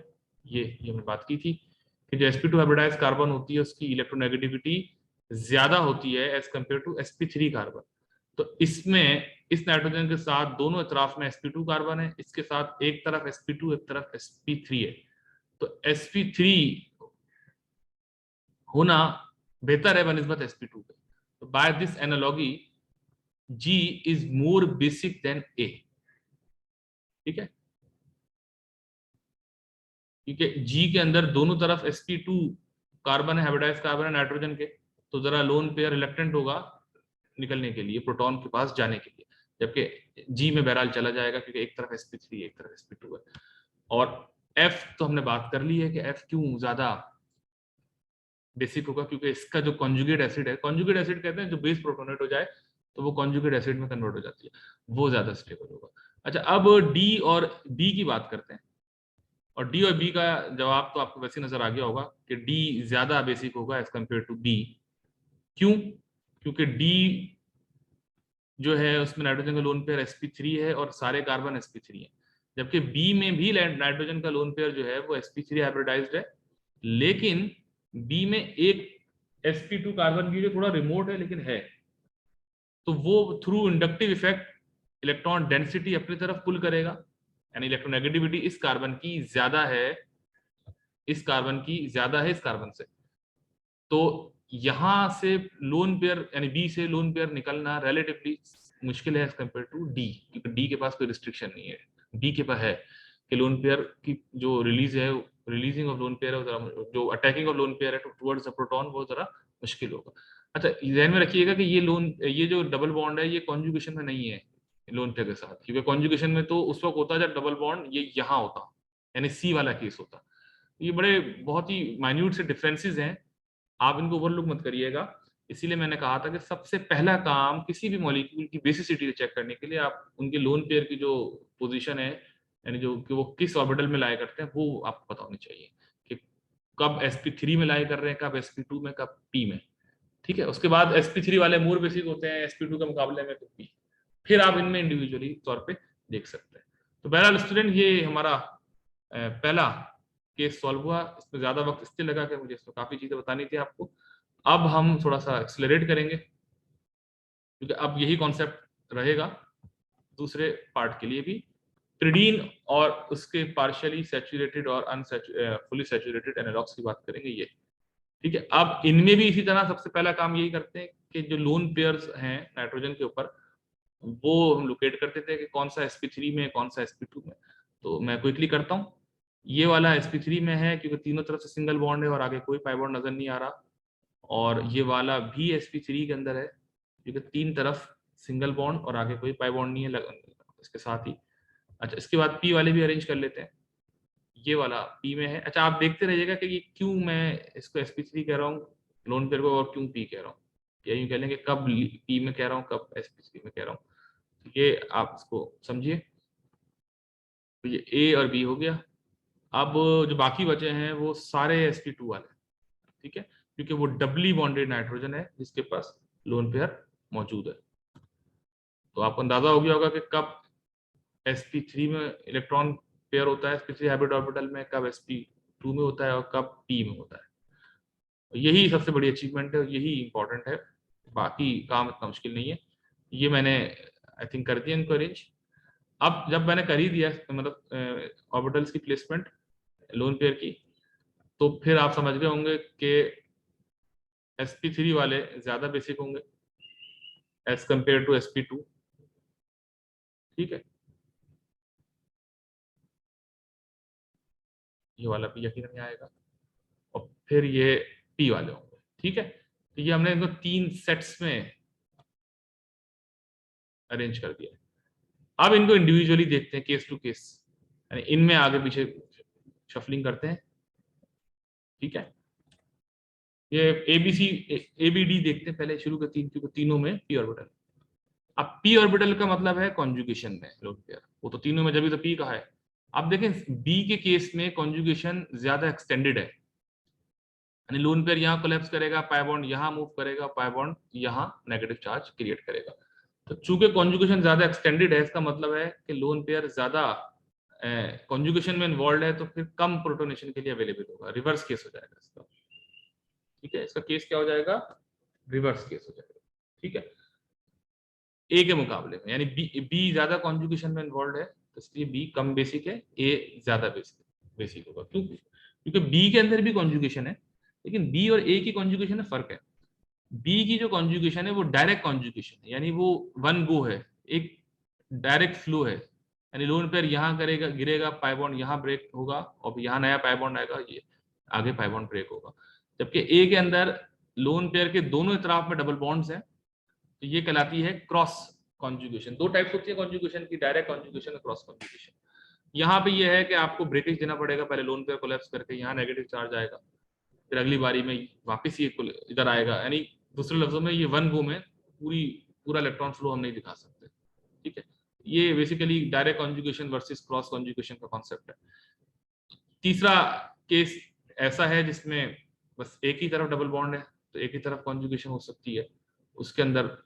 Speaker 1: ये हमने बात की थी कि जो sp2 हाइब्रिडाइज्ड कार्बन होती है उसकी इलेक्ट्रोनेगेटिविटी ज्यादा होती है as compare to sp3 carbon. तो इसमें इस नाइट्रोजन के साथ दोनों तरफ में sp2 कार्बन है, इसके साथ एक तरफ sp2 एक तरफ sp3 है। तो sp3 होना बेहतर है बनस्बत sp2 के। तो by this analogy G is more basic than A। ठीक है, क्योंकि G के अंदर दोनों तरफ sp2 कार्बन है, हाइब्रिडाइज्ड कार्बन है नाइट्रोजन के, तो जरा लोन पेयर रिलक्टेंट होगा निकलने के लिए, प्रोटॉन के पास जाने के लिए, जबकि G में बहरहाल चला जाएगा क्योंकि एक तरफ sp3 एक तरफ sp2 है। और F तो हमने बात कर ली है कि F क्यों ज्यादा बेसिक होगा, क्योंकि इसका जो कॉन्जुगेट एसिड है, कॉन्जुगेट एसिड कहते हैं जो बेस प्रोटोनेट हो जाए तो वो कॉन्जुगेट एसिड में कन्वर्ट हो जाती है, वो ज्यादा स्टेबल होगा। अच्छा, अब डी और बी की बात करते हैं, और डी और बी का जवाब तो आपको वैसे नजर आ गया होगा कि डी ज्यादा बेसिक होगा एज कम्पेयर टू बी। क्यों? क्योंकि डी जो है उसमें नाइट्रोजन का लोन पेयर sp3 है और सारे कार्बन sp3 है, जबकि बी में भी नाइट्रोजन का लोन पेयर जो है वो sp3 हाइब्रिडाइज्ड है, लेकिन बी में एक sp2 कार्बन की जो थोड़ा रिमोट है लेकिन है, तो वो through inductive effect electron density अपनी तरफ पुल करेगा, यानी इलेक्ट्रोनेगेटिविटी इस कार्बन की ज्यादा है, इस कार्बन की ज्यादा है इस कार्बन से। तो यहां से लोन पेयर यानी बी से लोन पेयर निकलना रिलेटिवली मुश्किल है एज कम्पेयर टू डी, क्योंकि डी के पास कोई रिस्ट्रिक्शन नहीं है, बी के पास है कि लोन पेयर की जो रिलीज है, रिलीजिंग ऑफ लोन पेयर है, जो अटैकिंग ऑफ लोन पेयर है टुवर्ड्स द प्रोटॉन वो जरा मुश्किल होगा। अच्छा, ध्यान में रखिएगा कि ये जो डबल बॉन्ड है ये कॉन्जुगेशन में नहीं है लोन पेयर के साथ, क्योंकि कॉन्जुगेशन में तो उस वक्त होता जब डबल बॉन्ड ये यहाँ होता, यानी सी वाला केस होता। ये बड़े बहुत ही माइन्यूट से डिफरेंसेस हैं, आप इनको ओवरलुक मत करिएगा। इसीलिए मैंने कहा था कि सबसे पहला काम किसी भी मॉलिक्यूल की बेसिसिटी चेक करने के लिए आप उनके लोन पेयर की जो पोजीशन है, यानी जो कि वो किस ऑर्बिटल में लाया करते हैं, वो आपको पता होनी चाहिए कि कब sp3 में लाया कर रहे हैं, कब sp2 में, कब p में। ठीक है, उसके बाद sp3 वाले मोर बेसिक होते हैं sp2 के मुकाबले में, तो p, फिर आप इनमें इंडिविजुअली तौर पे देख सकते हैं। तो बहरहाल स्टूडेंट, ये हमारा पहला केस सॉल्व हुआ। इसमें ज्यादा वक्त इसलिए लगा कि मुझे इसमें काफी चीजें बतानी थी आपको। अब हम थोड़ा सा एक्सलरेट करेंगे, क्योंकि अब यही कॉन्सेप्ट रहेगा दूसरे पार्ट के लिए भी। ट्रिडीन और उसके पार्शियली सैचुरेटेड और फुली सैचुरेटेड एनालॉग्स की बात करेंगे ये। ठीक है, अब इनमें भी इसी तरह सबसे पहला काम यही करते हैं कि जो लोन पेयर्स हैं नाइट्रोजन के ऊपर, वो हम लोकेट करते थे कि कौन सा sp3 में कौन सा sp2 में। तो मैं क्विकली करता हूँ। ये वाला sp3 में है क्योंकि तीनों तरफ से सिंगल बॉन्ड है और आगे कोई पाई बॉन्ड नजर नहीं आ रहा, और ये वाला भी sp3 के अंदर है क्योंकि तीन तरफ सिंगल बॉन्ड और आगे कोई पाई बॉन्ड नहीं है इसके साथ ही। अच्छा, इसके बाद p वाले भी अरेंज कर लेते हैं। ये वाला p में है। अच्छा, आप देखते रहिएगा कि ये क्यों मैं इसको sp3 कह रहा हूँ लोन पेयर को और क्यों p कह रहा हूँ, या यूं कह लेंगे कब p में कह रहा हूँ कब sp3 में कह रहा हूँ। तो ये आप इसको समझिए। तो ये a और b हो गया। अब जो बाकी बचे हैं वो सारे sp2 वाले, ठीक है, क्योंकि वो डबली बॉन्डेड नाइट्रोजन है जिसके पास लोन पेयर मौजूद है। तो आपको अंदाजा हो गया होगा कि कब sp3 में इलेक्ट्रॉन पेयर होता है sp3 हाइब्रिड ऑर्बिटल में, कब sp2 में होता है और कब p में होता है। यही सबसे बड़ी अचीवमेंट है, यही इंपॉर्टेंट है, बाकी काम इतना मुश्किल नहीं है। ये मैंने आई थिंक कर दिया इनको अरेंज। अब जब मैंने कर ही दिया मतलब ऑर्बिटल्स की प्लेसमेंट लोन पेयर की, तो फिर आप समझ गए होंगे कि sp3 वाले ज्यादा बेसिक होंगे एज कंपेयर टू sp2। ठीक है, ये वाला भी यकीन नहीं आएगा, और फिर ये p वाले होंगे। ठीक है, तो ये हमने इनको तीन सेट्स में अरेंज कर दिया। अब इनको इंडिविजुअली देखते हैं केस टू केस, यानी इनमें आगे पीछे शफलिंग करते हैं। ठीक है, ये एबीसी एबीडी देखते हैं पहले शुरू के तीन, क्योंकि तीनों में p ऑर्बिटल। अब p ऑर्बिटल का मतलब है कॉन्जुगेशन में लोन पेयर, वो तो तीनों में जब तो p कहा है। अब देखें b के केस में कॉन्जुगेशन ज्यादा एक्सटेंडेड है, यानी लोन पेयर यहाँ कोलैप्स करेगा, पाई बॉन्ड यहाँ मूव करेगा, पाई बॉन्ड यहाँ नेगेटिव चार्ज क्रिएट करेगा। तो चूंकि कॉन्जुगेशन ज्यादा एक्सटेंडेड है, इसका मतलब है कि लोन पेयर ज्यादा कॉन्जुगेशन में इन्वॉल्व है, तो फिर कम प्रोटोनेशन के लिए अवेलेबल होगा, रिवर्स केस हो जाएगा इसका। ठीक है, इसका केस क्या हो जाएगा, रिवर्स केस हो जाएगा। ठीक है, ए के मुकाबले में, यानी बी ज्यादा कॉन्जुगेशन में इन्वॉल्व है, तो इसलिए बी कम बेसिक है, ए ज्यादा बेसिक होगा। क्यों? क्योंकि बी के अंदर भी कॉन्जुगेशन है, लेकिन बी और ए की कॉन्जुगेशन में फर्क है। बी की जो कॉन्जुगेशन है वो डायरेक्ट कॉन्जुगेशन है, यानी वो वन गो है, एक डायरेक्ट फ्लो है, यानी लोन पेयर यहाँ करेगा, गिरेगा, पाई बॉन्ड यहाँ ब्रेक होगा, और यहाँ नया पाई बॉन्ड आएगा, ये आगे पाई बॉन्ड ब्रेक होगा। जबकि ए के अंदर लोन पेयर के दोनों तरफ में डबल बॉन्ड्स हैं, तो ये कहलाती है क्रॉस कॉन्जुगेशन। दो टाइप्स होती है कॉन्जुगेशन की, डायरेक्ट कॉन्जुगेशन और क्रॉस कॉन्जुगेशन। यहाँ पे ये है कि आपको ब्रेकेज देना पड़ेगा, पहले लोन पेयर कोलैप्स करके यहाँ नेगेटिव चार्ज आएगा, फिर अगली बारी में वापस ये इधर आएगा, यानी दूसरे लफ्जों में ये वन गो में पूरा इलेक्ट्रॉन फ्लो हम नहीं दिखा सकते। ठीक है, ये basically direct conjugation versus cross conjugation का कॉन्सेप्ट है। तीसरा केस ऐसा है जिसमें बस एक ही तरफ डबल बॉन्ड है, तो एक ही तरफ कॉन्जुगेशन हो सकती है, उसके अंदर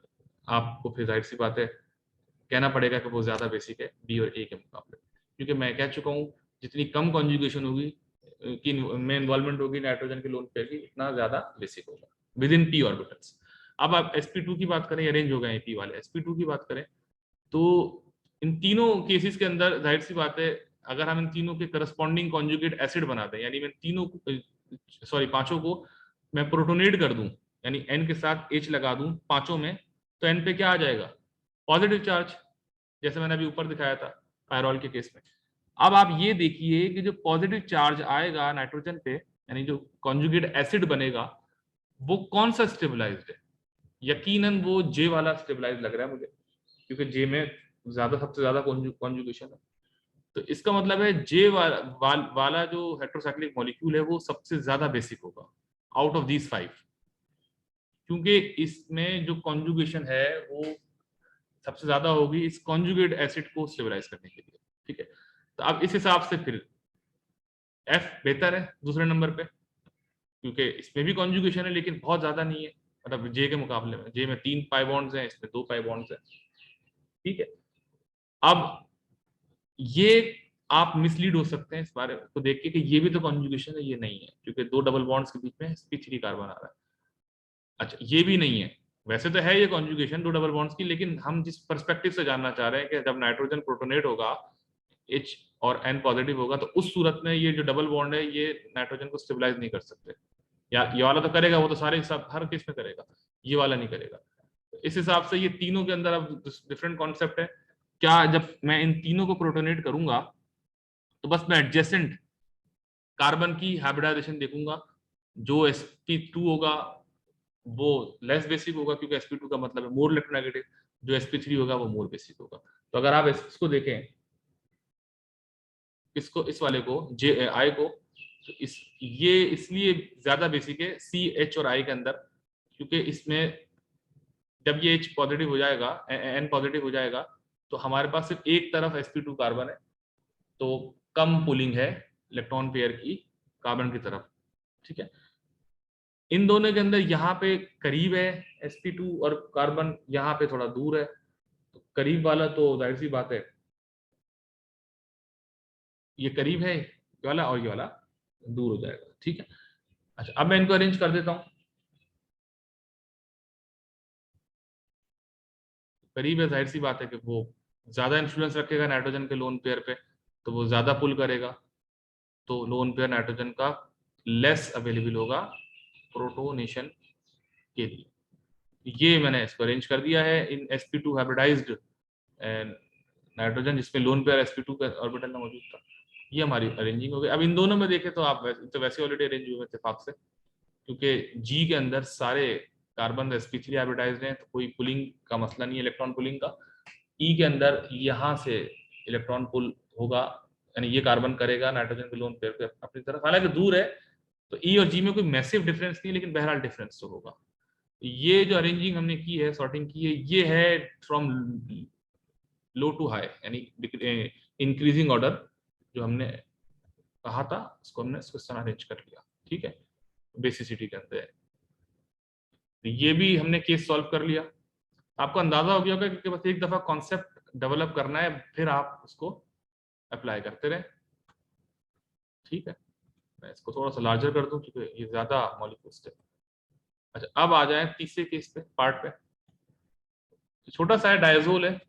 Speaker 1: आपको फिर जाहिर सी बात है कहना पड़ेगा कि वो ज्यादा बेसिक है बी और ए के मुकाबले, क्योंकि मैं कह चुका हूँ जितनी कम कॉन्जुगेशन होगी कि में इन्वॉल्वमेंट होगी नाइट्रोजन के लोन पेयर की, इतना ज्यादा बेसिक होगा विद इन पी ऑर्बिटल्स। अब आप sp2 की बात करें, अरेंज हो गए पी वाले, sp2 की बात करें तो इन तीनों केसेस के अंदर जाहिर सी बात है, अगर हम इन तीनों के करस्पॉन्डिंग कॉन्जुगेट एसिड बना दें, यानी मैं तीनों सॉरी पांचों को मैं प्रोटोनेट कर दूं, यानी n के साथ H लगा दूं पांचों में, तो n पे क्या आ जाएगा, पॉजिटिव चार्ज, जैसे मैंने अभी ऊपर दिखाया था पायरॉल के केस में। अब आप ये देखिए कि जो पॉजिटिव चार्ज आएगा नाइट्रोजन पे, यानी जो कॉन्जुगेट एसिड बनेगा, वो कौन सा स्टेबलाइज्ड है, यकीनन वो जे वाला स्टेबलाइज लग रहा है मुझे, क्योंकि जे में सबसे ज्यादा कॉन्जुगेशन है। तो इसका मतलब है जे वाला जो हेट्रोसाइक्लिक मॉलिक्यूल है वो सबसे ज्यादा बेसिक होगा आउट ऑफ दीज 5, क्योंकि इसमें जो कॉन्जुगेशन है वो सबसे ज्यादा होगी इस कॉन्जुगेट एसिड को स्टेबलाइज करने के लिए। ठीक है, तो अब इस हिसाब से फिर एफ बेहतर है दूसरे नंबर पे, क्योंकि इसमें भी कॉन्जुगेशन है लेकिन बहुत ज्यादा नहीं है, मतलब जे के मुकाबले में, जे में 3 पाई बॉन्ड्स हैं, इसमें 2 पाई बॉन्ड्स हैं। ठीक है, अब ये आप मिसलीड हो सकते हैं इस बारे को देख के कि ये भी तो कॉन्जुगेशन है, ये नहीं है, क्योंकि 2 डबल बॉन्ड्स के बीच में sp3 कार्बन आ रहा है। अच्छा, ये भी नहीं है, वैसे तो है ये कॉन्जुगेशन 2 डबल बॉन्ड्स की, लेकिन हम जिस पर्सपेक्टिव से जानना चाह रहे हैं कि जब नाइट्रोजन प्रोटोनेट होगा, H और N पॉजिटिव होगा, तो उस सूरत में ये जो डबल बॉन्ड है ये नाइट्रोजन को स्टेबलाइज नहीं कर सकते, या ये वाला तो करेगा, वो तो सारे सब हर केस में करेगा, ये वाला नहीं करेगा। इस हिसाब से ये तीनों के अंदर अब डिफरेंट कॉन्सेप्ट है। क्या जब मैं इन तीनों को प्रोटोनेट करूंगा तो बस मैं एडजेसेंट कार्बन की हाइब्रिडाइजेशन देखूंगा, जो sp2 होगा वो लेस बेसिक होगा, क्योंकि sp2 का मतलब है मोर इलेक्ट्रोनेगेटिव, जो sp3 होगा वो मोर बेसिक होगा। तो अगर आप इसको देखें, इसको इस वाले को जे आई को, तो ये इसलिए ज्यादा बेसिक है सी एच और आई के अंदर, क्योंकि इसमें जब ये H पॉजिटिव हो जाएगा, N पॉजिटिव हो जाएगा, तो हमारे पास सिर्फ एक तरफ sp2 कार्बन है, तो कम पुलिंग है इलेक्ट्रॉन पेयर की कार्बन की तरफ। ठीक है, इन दोनों के अंदर यहाँ पे करीब है sp2 और कार्बन यहाँ पे थोड़ा दूर है, तो करीब वाला तो जाहिर सी बात है ये करीब है ये वाला, और ये वाला दूर हो जाएगा। ठीक है, अच्छा अब मैं इनको अरेंज कर देता हूँ। करीब है, जाहिर सी बात है कि वो ज्यादा इन्फ्लुएंस रखेगा नाइट्रोजन के लोन पेयर पे, तो वो ज्यादा पुल करेगा, तो लोन पेयर नाइट्रोजन का लेस अवेलेबल होगा प्रोटोनेशन के लिए। ये मैंने इसको अरेंज कर दिया है इन sp2 हाइब्रिडाइज्ड नाइट्रोजन, जिसमें लोन पेयर sp2 का ऑर्बिटल में मौजूद था। ये हमारी अरेंजिंग हो गई। अब इन दोनों में देखें तो आप वैसे ऑलरेडी अरेंज हुए इत्तेफाक से, क्योंकि जी के अंदर सारे कार्बन sp3 हाइब्रिडाइज्ड हैं, तो कोई पुलिंग का मसला नहीं है इलेक्ट्रॉन पुलिंग का। ई के अंदर यहाँ से इलेक्ट्रॉन पुल होगा, यानी ये कार्बन करेगा नाइट्रोजन के लोन पेयर पे अपनी तरफ, हालांकि दूर है, तो ई और जी में कोई मैसिव डिफरेंस नहीं, लेकिन बहरहाल डिफरेंस तो होगा। ये जो अरेंजिंग हमने की है, सॉर्टिंग की है, ये है फ्रॉम लो टू हाई, यानी इंक्रीजिंग ऑर्डर जो हमने कहा था, उसको हमने इसको इस तरह अरेंज कर लिया। ठीक है, बेसिसिटी के अंदर। तो ये भी हमने केस सॉल्व कर लिया। आपको अंदाजा हो गया होगा कि बस एक दफा कॉन्सेप्ट डेवलप करना है, फिर आप उसको अप्लाई करते रहे। ठीक है, मैं इसको थोड़ा सा लार्जर कर दूं क्योंकि ये ज्यादा मॉलिक्यूल्स है। अच्छा, अब आ जाए तीसरे केस पे, पार्ट पे। छोटा सा डायजोल है।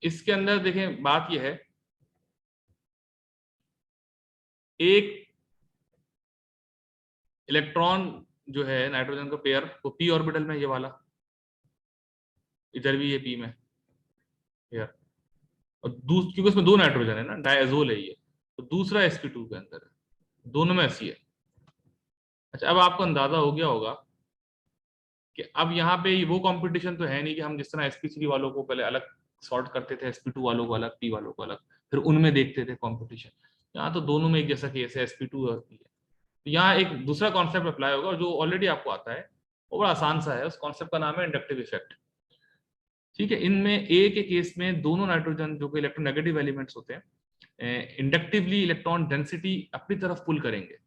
Speaker 1: इसके अंदर देखें, बात यह है, एक इलेक्ट्रॉन जो है नाइट्रोजन का पेयर, वो पी ऑर्बिटल में, ये वाला, इधर भी ये पी में पेयर, और क्योंकि उसमें दो नाइट्रोजन है ना, डायजोल है ये, तो दूसरा sp2 के अंदर है, दोनों में ऐसी है। अच्छा, अब आपको अंदाजा हो गया होगा कि अब यहाँ पे वो कंपटीशन तो है नहीं कि हम जिस तरह sp3 वालों को पहले अलग सॉर्ट करते थे, sp2 वालों को अलग, p वालों को अलग, फिर उनमें देखते थे कंपटीशन। यहाँ तो दोनों में एक जैसा केस है, sp2 और p है। तो यहाँ एक दूसरा कॉन्सेप्ट अप्लाई होगा जो ऑलरेडी आपको आता है, वो बड़ा आसान सा है। उस कॉन्सेप्ट का नाम है इंडक्टिव इफेक्ट। ठीक है, इनमें ए के केस में दोनों नाइट्रोजन जो कि इलेक्ट्रोनेगेटिव एलिमेंट्स होते हैं, इंडक्टिवली इलेक्ट्रॉन डेंसिटी अपनी तरफ पुल करेंगे।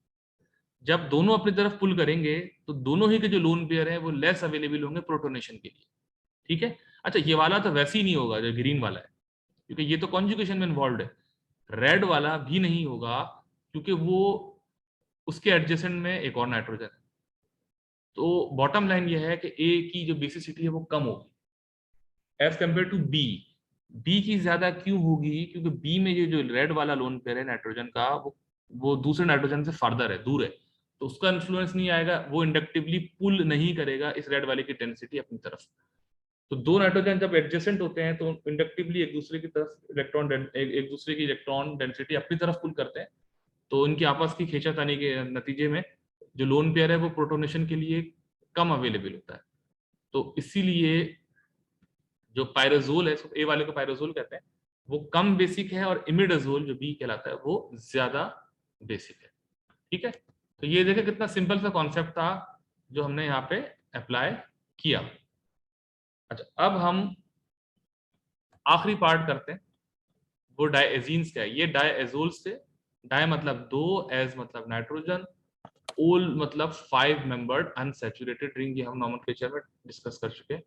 Speaker 1: जब दोनों अपनी तरफ पुल करेंगे तो दोनों ही के जो लोन पेयर हैं वो लेस अवेलेबल होंगे प्रोटोनेशन के लिए। ठीक है। अच्छा, ये वाला तो वैसे ही नहीं होगा जो ग्रीन वाला है, क्योंकि ये तो कॉन्जुगेशन में इन्वॉल्व है। रेड वाला भी नहीं होगा क्योंकि वो उसके एडजेसेंट में एक और नाइट्रोजन है। तो बॉटम लाइन ये है कि ए की जो बेसिसिटी है वो कम होगी as compare to B. B की ज्यादा क्यों होगी? क्योंकि बी में ये जो रेड वाला लोन पेयर है नाइट्रोजन का, वो दूसरे नाइट्रोजन से फर्दर है, दूर है, तो उसका इन्फ्लुएंस नहीं आएगा, वो इंडक्टिवली पुल नहीं करेगा इस रेड वाले की डेंसिटी अपनी तरफ। तो दो नाइट्रोजन जब एडजेसेंट होते हैं तो इंडक्टिवली एक दूसरे की तरफ इलेक्ट्रॉन एक दूसरे की इलेक्ट्रॉन डेंसिटी अपनी तरफ पुल करते हैं। तो इनकी आपस की खींचातानी के नतीजे में जो लोन पेयर है वो प्रोटोनेशन के लिए कम अवेलेबल होता है। तो इसीलिए जो पायरोजोल है, ए वाले को पायरोजोल कहते हैं, वो कम बेसिक है, और इमिडाजोल जो बी कहलाता है वो ज्यादा बेसिक है। ठीक है, तो ये देखें कितना सिंपल सा कॉन्सेप्ट था जो हमने यहाँ पे अप्लाई किया। अच्छा, अब हम आखिरी पार्ट करते हैं, वो डायजीन्स का है। ये डायजोल से, डाय मतलब दो, एज मतलब नाइट्रोजन, ओल मतलब 5 मेंबर्ड अनसैचुरेटेड रिंग। ये हम नॉमेनक्लेचर में डिस्कस कर चुके हैं,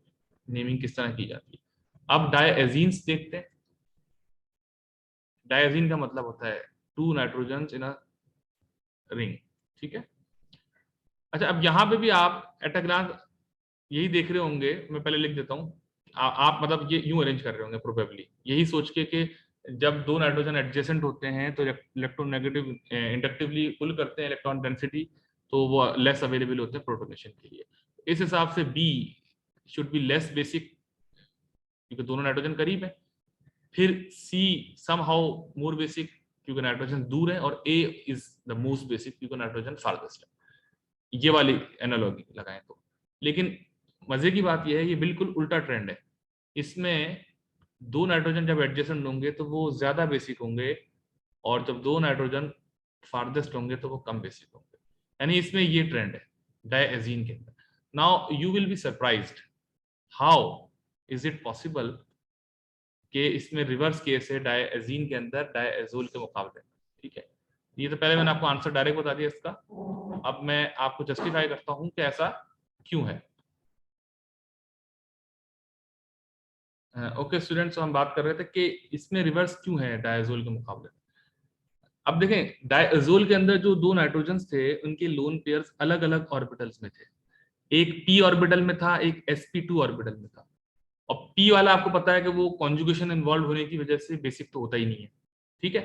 Speaker 1: नेमिंग किस तरह की जाती है। अब डायजीन्स देखते हैं। डायजीन का मतलब होता है 2 नाइट्रोजन इन अ रिंग। ठीक है। अच्छा, अब यहाँ पे भी आप एट अ ग्लांस यही देख रहे होंगे, मैं पहले लिख देता हूँ। आप मतलब ये यूं अरेंज कर रहे होंगे प्रोबेबली, यही सोच के कि जब दो नाइट्रोजन एडजेसेंट होते हैं तो इलेक्ट्रोनेगेटिव इंडक्टिवली पुल करते हैं इलेक्ट्रॉन डेंसिटी, तो वो लेस अवेलेबल होते हैं प्रोटोनेशन के लिए। इस हिसाब से B should be less basic क्योंकि दोनों नाइट्रोजन करीब है। फिर C somehow more basic क्योंकि नाइट्रोजन दूर है, और A is the most basic क्योंकि नाइट्रोजन फारदेस्ट है। ये वाली एनालॉजी लगाएं तो। लेकिन मजे की बात यह है, ये बिल्कुल उल्टा ट्रेंड है। इसमें दो नाइट्रोजन जब एडजेसेंट होंगे तो वो ज्यादा बेसिक होंगे, और जब दो नाइट्रोजन फारदेस्ट होंगे तो वो कम बेसिक होंगे। यानी इसमें ये ट्रेंड है डायजीन के अंदर। Now you will be surprised how is it possible कि इसमें रिवर्स केस है डायजीन के अंदर डायजोल के मुकाबले। ठीक है, ये तो पहले मैंने आपको आंसर डायरेक्ट बता दिया इसका। अब मैं आपको जस्टिफाई करता हूं कि ऐसा क्यों है। ओके स्टूडेंट्स, हम बात कर रहे थे कि इसमें रिवर्स क्यों है डायजोल के मुकाबले। अब देखें, डायजोल के अंदर जो दो नाइट्रोजन थे उनके लोन पेयर्स अलग अलग ऑर्बिटल्स में थे। एक पी ऑर्बिटल में था, एक sp2 ऑर्बिटल में था। और पी वाला आपको पता है कि वो कॉन्जुगेशन इन्वॉल्व होने की वजह से बेसिक तो होता ही नहीं है। ठीक है,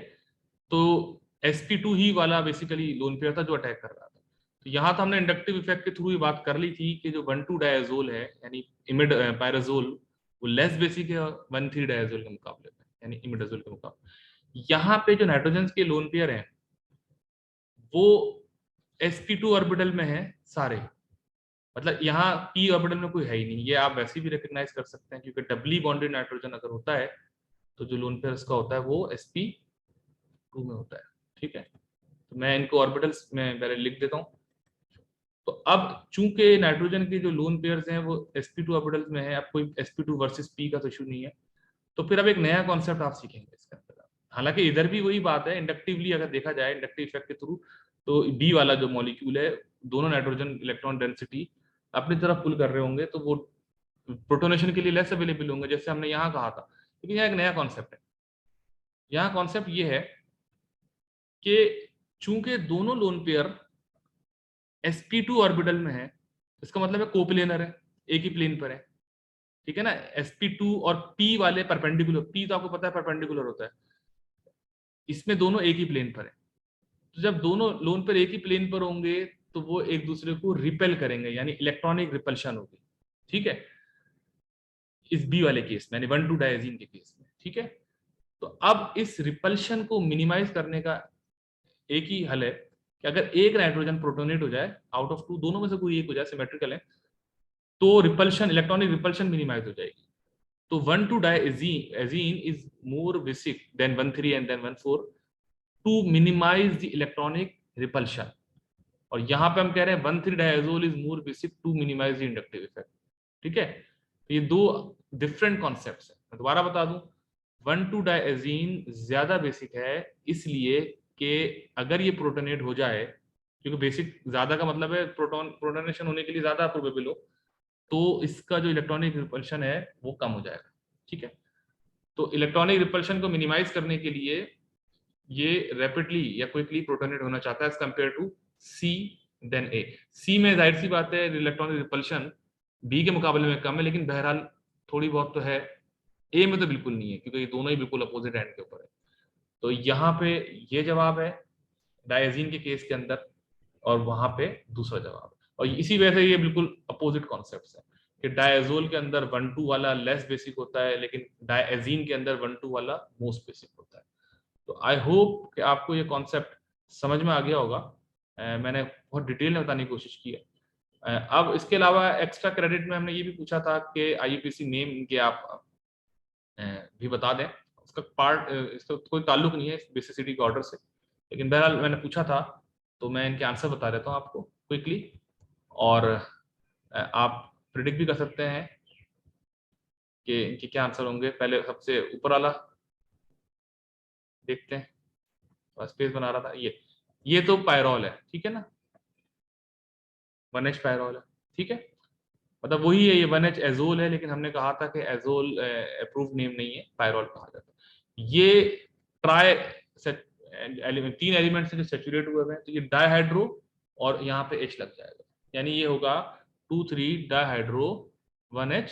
Speaker 1: तो sp2 ही वाला बेसिकली लोन पेयर था जो अटैक कर रहा था। तो यहाँ तो हमने इंडक्टिव इफेक्ट के थ्रू ही बात कर ली थी कि जो 1,2 डायजोल है यानी इमिड पायराजोल, वो लेस बेसिक है 1,3 डायजोल के मुकाबले में, यानी इमिडाजोल के मुकाबले। यहाँ पे जो नाइट्रोजन के लोन पेयर हैं वो sp2 ऑर्बिटल में है सारे। मतलब यहाँ p ऑर्बिटल में कोई है ही नहीं। ये आप वैसे भी रिकॉग्नाइज कर सकते हैं क्योंकि डबली बॉन्डेड नाइट्रोजन अगर होता है तो जो लोन पेयर उसका होता है वो sp2 में होता है। ठीक है, तो मैं इनको ऑर्बिटल्स में पहले लिख देता हूँ। तो अब चूंकि नाइट्रोजन के जो लोन पेयर्स हैं वो sp2 ऑर्बिटल्स में है, अब कोई sp2 वर्सेस p का तो इशू नहीं है। तो फिर अब एक नया कॉन्सेप्ट आप सीखेंगे इसके अंदर। हालांकि इधर भी वही बात है, इंडक्टिवली अगर देखा जाए इंडक्टिव इफेक्ट के थ्रू, तो बी वाला जो मॉलिक्यूल है, दोनों नाइट्रोजन इलेक्ट्रॉन डेंसिटी अपनी तरफ पुल कर रहे होंगे, तो वो प्रोटोनेशन के लिए लेस अवेलेबल होंगे, जैसे हमने यहाँ कहा था। लेकिन यहाँ एक नया कॉन्सेप्ट है। यहाँ कॉन्सेप्ट ये है कि चूंकि दोनों लोन पेयर sp2 ऑर्बिटल में है, इसका मतलब है कोप्लेनर है, एक ही प्लेन पर है, ठीक है ना। sp2 और p वाले परपेंडिकुलर, p तो आपको पता है परपेंडिकुलर होता है, इसमें दोनों एक ही प्लेन पर है। तो जब दोनों लोन पेयर एक ही प्लेन पर होंगे तो वो एक दूसरे को रिपेल करेंगे, यानी इलेक्ट्रॉनिक रिपल्शन होगी, ठीक है, इस बी वाले केस में, यानी 1,2 डायजीन के केस में, ठीक है। तो अब इस रिपल्शन को मिनिमाइज करने का एक ही हल है कि अगर एक नाइट्रोजन प्रोटोनेट हो जाए आउट ऑफ टू, दोनों में से कोई एक हो जाए, सिमेट्रिकल है, तो रिपल्शन, इलेक्ट्रॉनिक रिपल्शन मिनिमाइज हो जाएगी। तो 1,2 diazine is more basic than 1,3 and then 1,4 to minimize the electronic repulsion. और यहां पे हम कह रहे हैं 1,3 diazole is more basic to minimize the inductive effect, ठीक है। तो ये दो डिफरेंट कॉन्सेप्ट्स हैं। मैं दोबारा बता दूं, 1,2 डायजीन ज्यादा बेसिक है, इसलिए कि अगर ये प्रोटोनेट हो जाए, क्योंकि बेसिक ज्यादा का मतलब है प्रोटोनेशन होने के लिए ज्यादा प्रोबेबल हो, तो इसका जो इलेक्ट्रॉनिक रिपल्शन है वो कम हो जाएगा, ठीक है। तो इलेक्ट्रॉनिक रिपल्शन को मिनिमाइज करने के लिए ये रैपिडली या क्विकली प्रोटोनेट होना चाहता है as compare to C then A. C में जाहिर सी बात है इलेक्ट्रॉनिक रिपल्शन बी के मुकाबले में कम है, लेकिन बहरहाल थोड़ी बहुत तो है। ए में तो बिल्कुल नहीं है, क्योंकि ये दोनों ही बिल्कुल अपोजिट एंड के ऊपर है। तो यहाँ पे ये जवाब है डायजीन के केस के अंदर, और वहां पे दूसरा जवाब है। और इसी वजह से ये बिल्कुल अपोजिट कॉन्सेप्ट है कि डायजोल के अंदर 1,2 वाला लेस बेसिक होता है, लेकिन डायजीन के अंदर 1,2 वाला मोस्ट बेसिक होता है। तो आई होप कि आपको ये कॉन्सेप्ट समझ में आ गया होगा। मैंने बहुत डिटेल में बताने की कोशिश की है। अब इसके अलावा एक्स्ट्रा क्रेडिट में हमने ये भी पूछा था कि आईयूपीएसी नेम के आप भी बता दें। उसका पार्ट, इसका कोई ताल्लुक नहीं है बेसिसिटी के ऑर्डर से, लेकिन बहरहाल मैंने पूछा था, तो मैं इनके आंसर बता देता हूँ आपको क्विकली, और आप प्रिडिक्ट भी कर सकते हैं कि इनके क्या आंसर होंगे। पहले सबसे ऊपर वाला देखते हैं, स्पेस बना रहा था, ये तो पायरोल है, ठीक है ना, 1H पायरोल है, ठीक है। मतलब वही है, ये 1H एजोल है, लेकिन हमने कहा था कि एजोल अप्रूव नेम नहीं है, पायरोल कहा जाता है। ये ट्राई 3 एलिमेंट्स से जो सेचुरेट हुए हैं, तो ये डाइहाइड्रो, और यहाँ पे H लग जाएगा, यानी ये होगा 2,3 डाइहाइड्रो 1H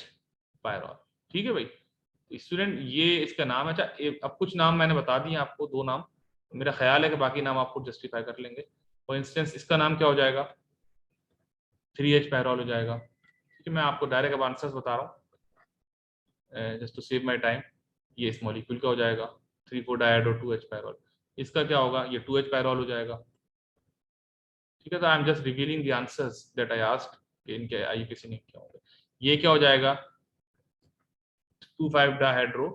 Speaker 1: पायरोल, ठीक है भाई। स्टूडेंट ये इसका नाम है। अच्छा, अब कुछ नाम मैंने बता दिए आपको, 2 नाम, मेरा ख्याल है कि बाकी नाम आपको जस्टिफाई कर लेंगे। फॉर इंस्टेंस इसका नाम क्या हो जाएगा, 3H पायरोल हो जाएगा, ठीक है। मैं आपको डायरेक्ट अब आंसर्स बता रहा हूँ just to save my time. ये इस मॉलिक्यूल का हो जाएगा 3,4 डायहाइड्रो 2H पायरोल। इसका क्या होगा, ये 2H पायरोल हो जाएगा, ठीक है। तो I am just revealing the answers that I asked कि इनके आईयूपीएसी नेम क्या होंगे। ये क्या हो जाएगा, 2,5 डायहाइड्रो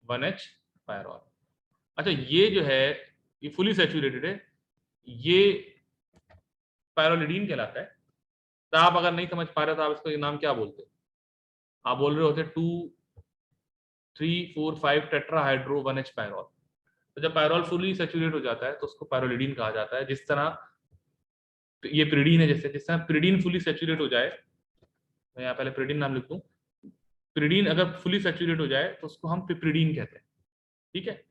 Speaker 1: 1H पायरोल। अच्छा, ये जो है ये फुली सैचुरेटेड है, ये पायरोलिडीन कहलाता है। तो आप अगर नहीं समझ पा रहे तो आप इसका नाम क्या बोलते, आप बोल रहे होते 2,3,4,5 टेट्राहाइड्रो 1H पायरोल। तो जब पायरोल फुली सैचुरेट हो जाता है तो उसको पायरोलिडीन कहा जाता है। जिस तरह ये प्रिडीन है, जैसे जिस तरह प्रिडीन फुली सैचुरेट हो जाए, मैं यहाँ पहले प्रिडीन नाम लिख दूं, प्रिडीन अगर फुली सैचुरेट हो जाए तो उसको हम पिप्रिडीन कहते हैं, ठीक है।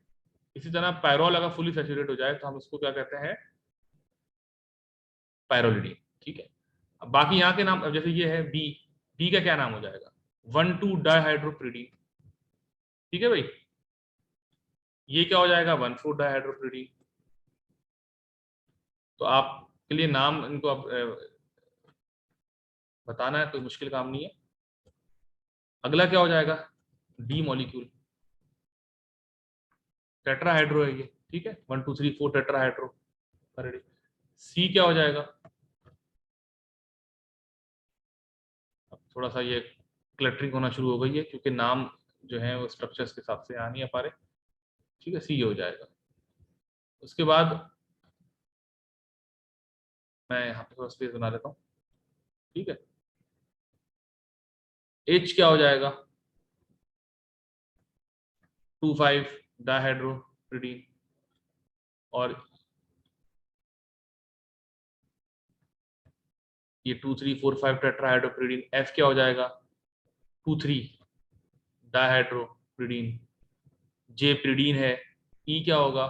Speaker 1: इसी तरह पायरोल अगर फुली सैचुरेट हो जाए तो हम उसको क्या कहते हैं, पायरोलिडीन, ठीक है। अब बाकी यहाँ के नाम, अब जैसे ये है बी, बी का क्या नाम हो जाएगा, 1,2 डाइहाइड्रोप्रिडीन, ठीक है भाई। ये क्या हो जाएगा, 1,4 डाइहाइड्रोप्रिडीन। तो आपके लिए नाम इनको अब बताना है, कोई मुश्किल काम नहीं है। अगला क्या हो जाएगा, डी मॉलिक्यूल, टेट्राहाइड्रो है ये, ठीक है, 1 2 3 4 टेट्राहाइड्रो। सी क्या हो जाएगा, अब थोड़ा सा ये क्लटरिंग होना शुरू हो गई है, क्योंकि नाम जो है वो स्ट्रक्चर्स के हिसाब से आ नहीं आ पा रहे, ठीक है। सी हो जाएगा। उसके बाद मैं यहाँ पे थोड़ा स्पेस बना लेता हूँ, ठीक है। एच क्या हो जाएगा, 2,5 डायहाइड्रोपिरिडीन, और ये 2,3,4,5 टेट्राहाइड्रोपिरिडीन, F क्या हो जाएगा 2,3 डायहाइड्रोपिरिडीन, J पिरिडीन है, E क्या होगा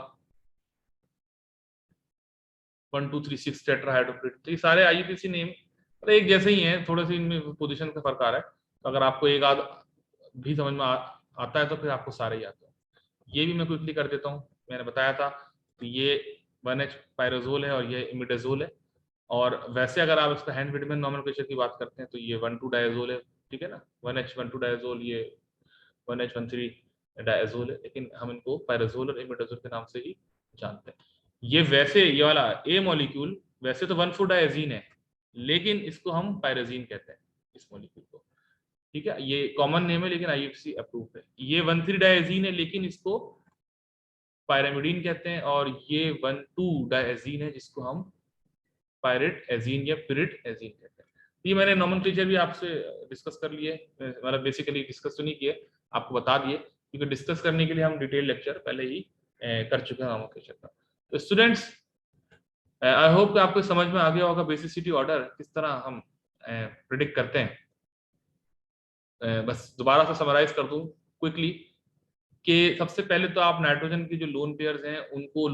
Speaker 1: 1,2,3,6 टेट्राहाइड्रोपिरिडीन। तो ये सारे IUPAC नेम मतलब एक जैसे ही हैं, थोड़े से इनमें पोजीशन का फर्क आ रहा है। तो अगर आपको एक आध भी समझ में आता है तो फिर आपको सारे ही आते हैं। ये भी मैं क्विकली कर देता हूँ, मैंने बताया था। तो ये 1H पायरोजोल है और ये इमिडाजोल है। और वैसे अगर आप इसका हैंड विटमिन नॉमेनक्लेचर की बात करते हैं तो ये 1,2 डायजोल है, ठीक है ना, 1H 1,2 डायजोल, ये 1H 1,3 डायजोल है, लेकिन हम इनको पायरोजोल और इमिडाजोल के नाम से ही जानते हैं। ये वैसे ये वाला ए मॉलिक्यूल वैसे तो 1,4 डायजीन है, लेकिन इसको हम पायरोजीन कहते हैं इस मॉलिक्यूल को, ठीक है। ये कॉमन नेम है लेकिन IUPAC अप्रूव है। ये 1,3 डायजीन है लेकिन इसको पायरामिडीन कहते हैं, और ये 1,2 डायजीन है जिसको हम पायरेट एजीन या पिरिट एजीन कहते हैं। ये मैंने नॉमेनक्लेचर भी आपसे डिस्कस कर लिए, मतलब बेसिकली डिस्कस तो नहीं किए, आपको बता दिए, क्योंकि डिस्कस करने के लिए हम डिटेल लेक्चर पहले ही कर चुके हैं नॉमेनक्लेचर का। तो स्टूडेंट्स, आई होप कि आपको समझ में आ गया होगा बेसिसिटी ऑर्डर किस तरह हम प्रिडिक्ट करते हैं। बस दोबारा से समराइज कर दूं क्विकली कि सबसे पहले तो आप नाइट्रोजन की जो लोन पेयर्स हैं उनको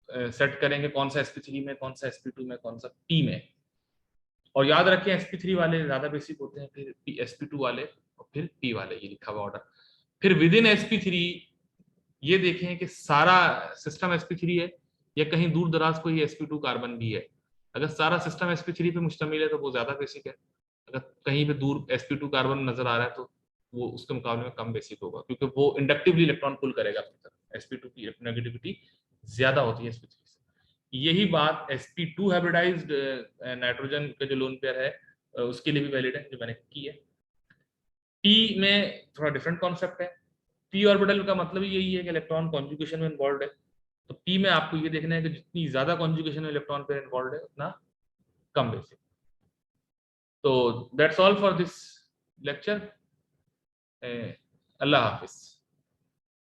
Speaker 1: सेट करेंगे, कौन सा sp3 में, कौन सा sp2 में, कौन सा p में। और याद रखें sp3 वाले ज्यादा बेसिक होते हैं, फिर sp2 वाले, और फिर p वाले, ये लिखा हुआ ऑर्डर। फिर विद इन sp3 ये देखें कि सारा सिस्टम sp3 है या कहीं दूर दराज कोई sp2 कार्बन भी है। अगर सारा सिस्टम sp3 पे मुश्तमिल है तो वो ज्यादा बेसिक है, अगर कहीं पे दूर sp2 कार्बन नजर आ रहा है तो वो उसके मुकाबले में कम बेसिक होगा, क्योंकि वो इंडक्टिवली इलेक्ट्रॉन पुल करेगा अपनी तरफ। sp2 की नेगेटिविटी ज्यादा होती है sp3 से। यही बात sp2 हाइब्रिडाइज्ड नाइट्रोजन का जो लोन पेयर है उसके लिए भी वैलिड है, जो मैंने की है। p में थोड़ा डिफरेंट कॉन्सेप्ट है। p ऑर्बिटल का मतलब ही यही है कि इलेक्ट्रॉन कॉन्जुगेशन में इन्वॉल्व है। तो p में आपको ये देखना है कि जितनी ज्यादा कॉन्जुगेशन में इलेक्ट्रॉन पेयर इन्वॉल्व है उतना कम बेसिक। तो that's all for this lecture. Allah Hafiz.